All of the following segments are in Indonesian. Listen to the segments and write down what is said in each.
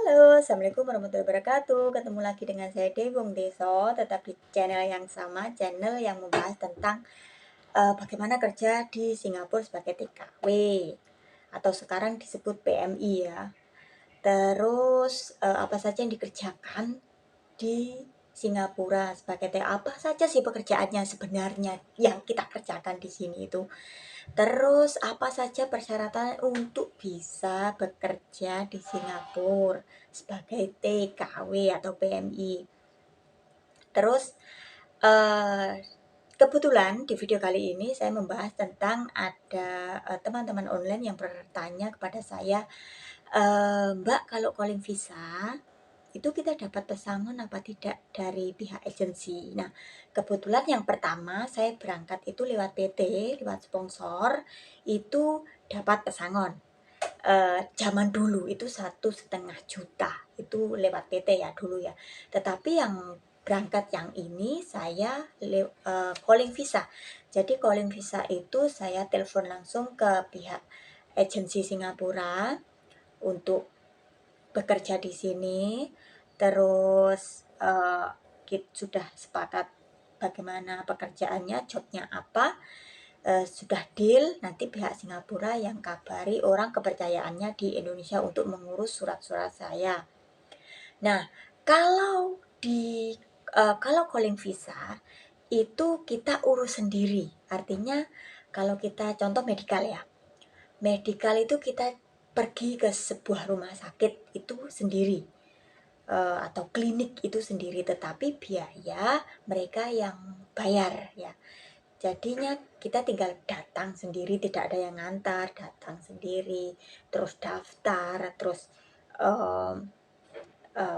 Halo, Assalamualaikum warahmatullahi wabarakatuh. Ketemu lagi dengan saya Degung Deso, tetap di channel yang sama, channel yang membahas tentang bagaimana kerja di Singapura sebagai TKW atau sekarang disebut PMI ya. Terus apa saja yang dikerjakan di Singapura sebagai TKW? Apa saja sih pekerjaannya sebenarnya yang kita kerjakan di sini itu? Terus apa saja persyaratan untuk bisa bekerja di Singapura sebagai TKW atau PMI? Terus eh, kebetulan di video kali ini saya membahas tentang ada teman-teman online yang bertanya kepada saya, Mbak, kalau calling visa itu kita dapat pesangon apa tidak dari pihak agensi. Nah, kebetulan yang pertama saya berangkat itu lewat PT, lewat sponsor, itu dapat pesangon. Zaman dulu itu 1,5 juta itu lewat PT ya dulu ya. Tetapi yang berangkat yang ini saya calling visa. Jadi calling visa itu saya telepon langsung ke pihak agensi Singapura untuk bekerja di sini. Terus sudah sepakat bagaimana pekerjaannya, jobnya apa, sudah deal, nanti pihak Singapura yang kabari orang kepercayaannya di Indonesia untuk mengurus surat-surat saya. Nah, kalau kalau calling visa itu kita urus sendiri. Artinya kalau kita contoh medikal ya. Medikal itu kita pergi ke sebuah rumah sakit itu sendiri, atau klinik itu sendiri, tetapi biaya mereka yang bayar ya. Jadinya kita tinggal datang sendiri, tidak ada yang ngantar, datang sendiri, terus daftar, terus um,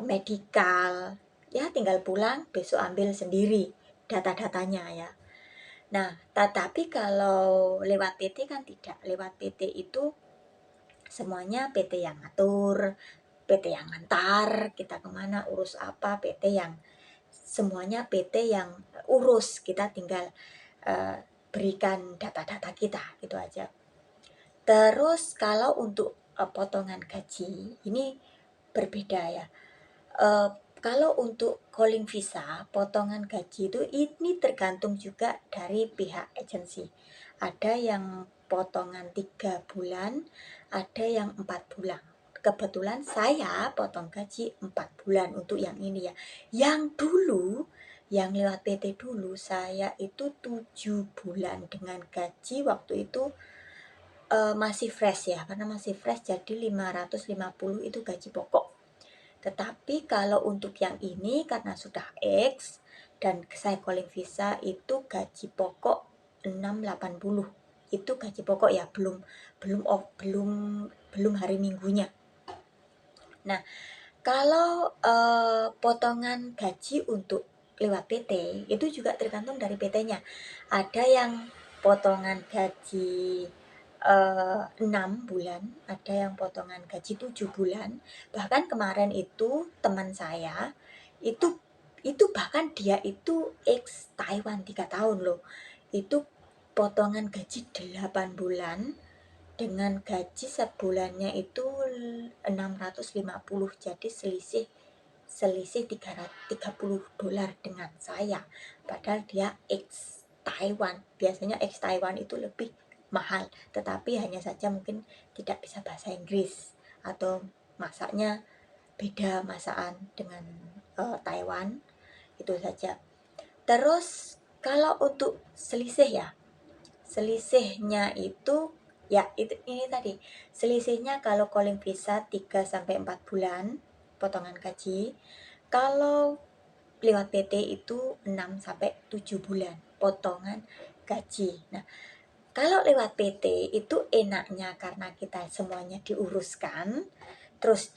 medikal, ya tinggal pulang, besok ambil sendiri data-datanya ya. Nah, tetapi kalau lewat PT kan tidak, lewat PT itu semuanya PT yang ngatur, PT yang ngantar, kita kemana, urus apa, PT yang semuanya PT yang urus, kita tinggal berikan data-data kita, gitu aja. Terus kalau untuk potongan gaji, ini berbeda ya. Kalau untuk calling visa, potongan gaji itu ini tergantung juga dari pihak agensi. Ada yang potongan 3 bulan, ada yang 4 bulan. Kebetulan saya potong gaji 4 bulan untuk yang ini ya. Yang dulu, yang lewat PT dulu, saya itu 7 bulan dengan gaji waktu itu masih fresh ya. Karena masih fresh jadi 550 itu gaji pokok. Tetapi kalau untuk yang ini karena sudah X dan saya calling visa itu gaji pokok 680. Itu gaji pokok ya, belum belum belum belum hari minggunya. Nah, kalau potongan gaji untuk lewat PT itu juga tergantung dari PT-nya. Ada yang potongan gaji 6 bulan, ada yang potongan gaji 7 bulan. Bahkan kemarin itu teman saya itu bahkan dia itu ex Taiwan 3 tahun loh. Itu potongan gaji 8 bulan dengan gaji sebulannya itu 650, jadi selisih 330 dolar dengan saya, padahal dia ex Taiwan. Biasanya ex Taiwan itu lebih mahal, tetapi hanya saja mungkin tidak bisa bahasa Inggris atau masaknya beda masakan dengan Taiwan, itu saja. Terus kalau untuk selisih ya, selisihnya itu ya itu ini tadi. Selisihnya kalau calling visa 3 sampai 4 bulan potongan gaji. Kalau lewat PT itu 6 sampai 7 bulan potongan gaji. Nah, kalau lewat PT itu enaknya karena kita semuanya diuruskan, terus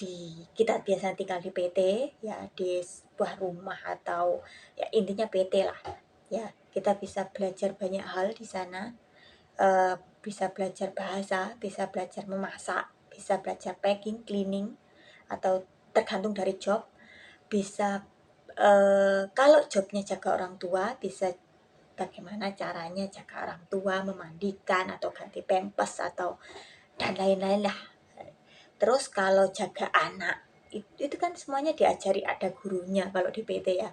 kita biasa tinggal di PT ya, di sebuah rumah atau ya intinya PT lah. Ya, kita bisa belajar banyak hal di sana, bisa belajar bahasa, bisa belajar memasak, bisa belajar packing, cleaning, atau tergantung dari job. Bisa kalau jobnya jaga orang tua, bisa bagaimana caranya jaga orang tua, memandikan atau ganti pampers atau dan lain-lain lah. Terus kalau jaga anak itu itu kan semuanya diajari, ada gurunya kalau di PT ya.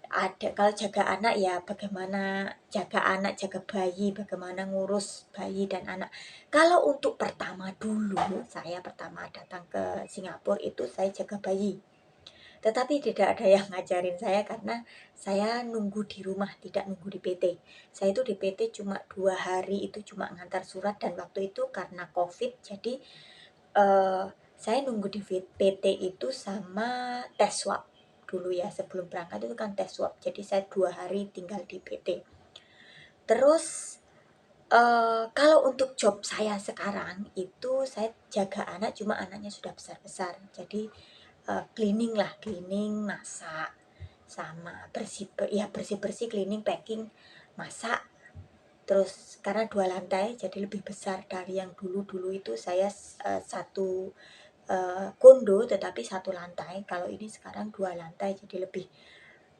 Ada kalau jaga anak ya bagaimana jaga anak, jaga bayi, bagaimana ngurus bayi dan anak. Kalau untuk pertama dulu, saya pertama datang ke Singapura itu saya jaga bayi. Tetapi tidak ada yang ngajarin saya karena saya nunggu di rumah, tidak nunggu di PT. Saya itu di PT cuma 2 hari, itu cuma ngantar surat, dan waktu itu karena COVID, jadi saya nunggu di PT itu sama tes swab dulu ya, sebelum berangkat itu kan tes swab. Jadi saya 2 hari tinggal di PT. Terus kalau untuk job saya sekarang itu saya jaga anak, cuma anaknya sudah besar-besar. Jadi cleaning lah, cleaning, masak, sama bersih-bersih, cleaning, packing, masak. Terus karena 2 lantai jadi lebih besar dari yang dulu itu saya satu kondo tetapi 1 lantai. Kalau ini sekarang 2 lantai jadi lebih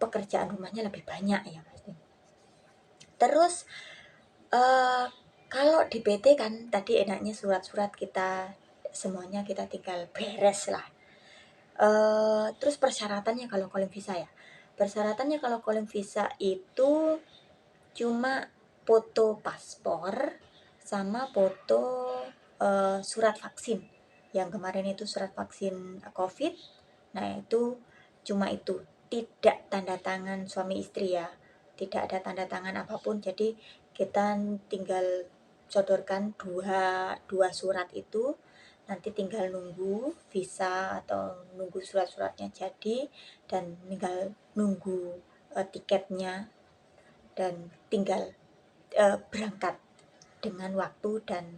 pekerjaan rumahnya lebih banyak ya pasti. Terus kalau di PT kan tadi enaknya surat-surat kita semuanya kita tinggal beres lah. Terus persyaratannya kalau calling visa ya. Persyaratannya kalau calling visa itu cuma foto paspor sama foto surat vaksin. Yang kemarin itu surat vaksin COVID. Nah, itu cuma itu. Tidak tanda tangan suami istri ya. Tidak ada tanda tangan apapun. Jadi kita tinggal sodorkan dua surat itu, nanti tinggal nunggu visa atau nunggu surat-suratnya jadi, dan tinggal nunggu tiketnya, dan tinggal berangkat dengan waktu dan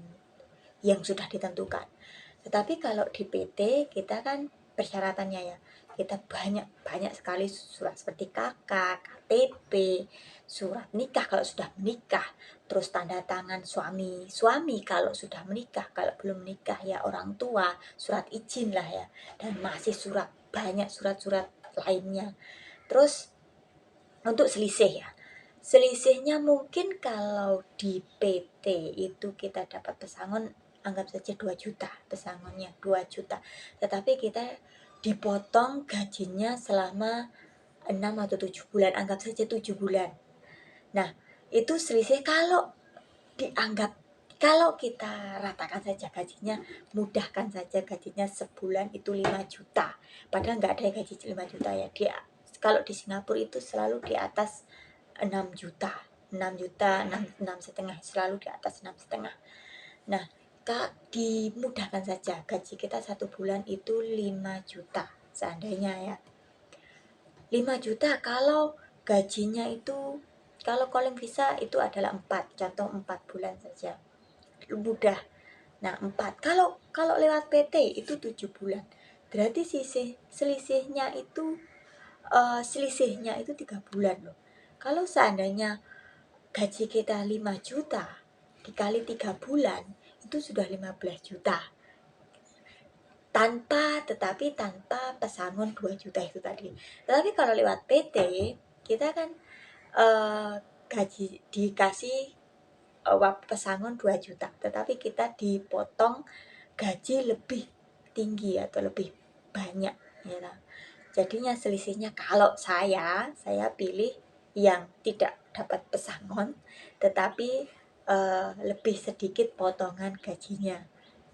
yang sudah ditentukan. Tetapi kalau di PT kita kan persyaratannya ya, kita banyak sekali surat seperti KK, KTP, surat nikah kalau sudah menikah, terus tanda tangan suami kalau sudah menikah, kalau belum menikah ya orang tua, surat izin lah ya, dan masih banyak surat-surat lainnya. Terus untuk selisih ya, selisihnya mungkin kalau di PT itu kita dapat pesangon, anggap saja 2 juta, pesangonnya 2 juta. Tetapi kita dipotong gajinya selama 6 atau 7 bulan, anggap saja 7 bulan. Nah, itu selisih kalau kita ratakan saja gajinya, mudahkan saja gajinya sebulan itu 5 juta. Padahal nggak ada yang gaji 5 juta ya. Kalau di Singapura itu selalu di atas 6 juta, 6 juta, 6,5, selalu di atas 6,5. Nah, dimudahkan saja gaji kita 1 bulan itu 5 juta seandainya ya. 5 juta kalau gajinya itu, kalau calling visa itu adalah 4, contoh 4 bulan saja. Mudah. Nah, 4. Kalau lewat PT itu 7 bulan. Berarti selisihnya itu 3 bulan loh. Kalau seandainya gaji kita 5 juta dikali 3 bulan itu sudah 15 juta. Tetapi tanpa pesangon 2 juta itu tadi. Tetapi kalau lewat PT kita kan gaji dikasih pesangon 2 juta, tetapi kita dipotong gaji lebih tinggi atau lebih banyak ya. Jadinya selisihnya kalau saya pilih yang tidak dapat pesangon tetapi lebih sedikit potongan gajinya.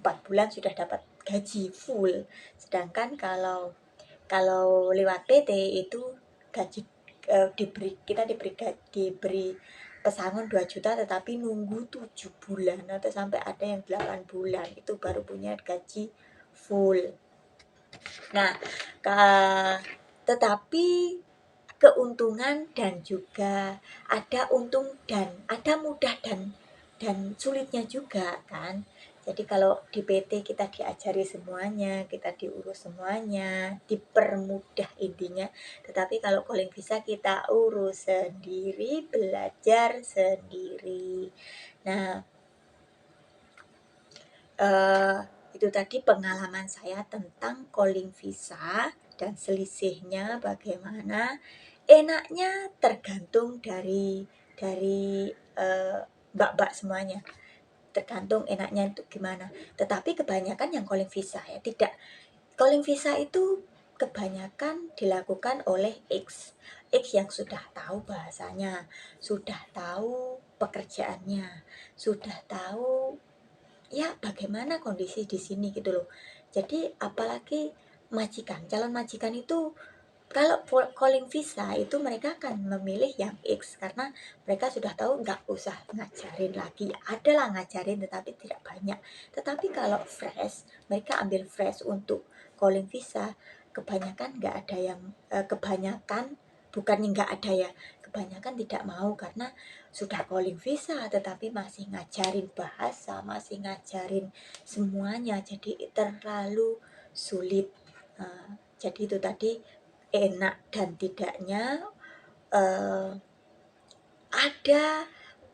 4 bulan sudah dapat gaji full. Sedangkan kalau lewat PT itu gaji kita diberi pesangon 2 juta tetapi nunggu 7 bulan atau sampai ada yang 8 bulan itu baru punya gaji full. Nah, tetapi keuntungan dan juga ada untung dan ada mudah dan sulitnya juga kan. Jadi kalau di PT kita diajari semuanya, kita diurus semuanya, dipermudah intinya. Tetapi kalau calling visa kita urus sendiri, belajar sendiri. Nah, itu tadi pengalaman saya tentang calling visa dan selisihnya bagaimana. Enaknya tergantung dari mbak-mbak semuanya, tergantung enaknya itu gimana. Tetapi kebanyakan yang calling visa ya tidak, calling visa itu kebanyakan dilakukan oleh X yang sudah tahu bahasanya, sudah tahu pekerjaannya, sudah tahu ya bagaimana kondisi di sini gitu loh. Jadi apalagi majikan, calon majikan itu kalau calling visa itu mereka akan memilih yang X karena mereka sudah tahu nggak usah ngajarin lagi. Adalah ngajarin tetapi tidak banyak. Tetapi kalau fresh, mereka ambil fresh untuk calling visa, kebanyakan nggak ada yang kebanyakan bukannya nggak ada ya, kebanyakan tidak mau karena sudah calling visa tetapi masih ngajarin bahasa, masih ngajarin semuanya, jadi terlalu sulit. Jadi itu tadi enak dan tidaknya eh, ada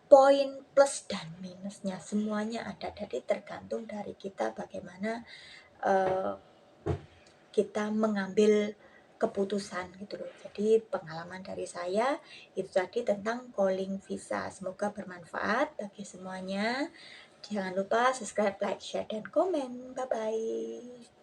poin plus dan minusnya, semuanya ada. Jadi tergantung dari kita bagaimana eh, kita mengambil keputusan gitu loh. Jadi pengalaman dari saya itu tadi tentang calling visa. Semoga bermanfaat bagi semuanya. Jangan lupa subscribe, like, share, dan komen. Bye bye.